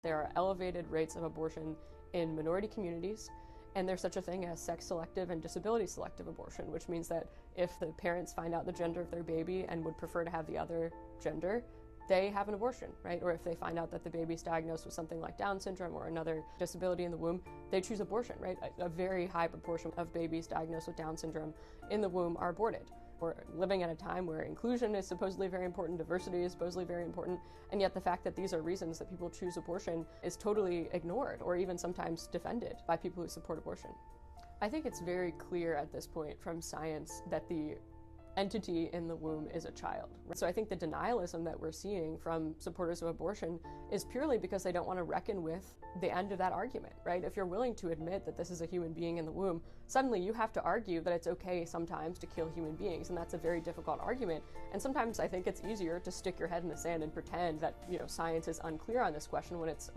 There are elevated rates of abortion in minority communities, and there's such a thing as sex-selective and disability-selective abortion, which means that if the parents find out the gender of their baby and would prefer to have the other gender, they have an abortion, right? Or if they find out that the baby's diagnosed with something like Down syndrome or another disability in the womb, they choose abortion, right? A very high proportion of babies diagnosed with Down syndrome in the womb are aborted. We're living at a time where inclusion is supposedly very important, diversity is supposedly very important, and yet the fact that these are reasons that people choose abortion is totally ignored or even sometimes defended by people who support abortion. I think it's very clear at this point from science that the entity in the womb is a child. So I think the denialism that we're seeing from supporters of abortion is purely because they don't want to reckon with the end of that argument, right? If you're willing to admit that this is a human being in the womb, suddenly you have to argue that it's okay sometimes to kill human beings, and that's a very difficult argument. And sometimes I think it's easier to stick your head in the sand and pretend that, science is unclear on this question when it's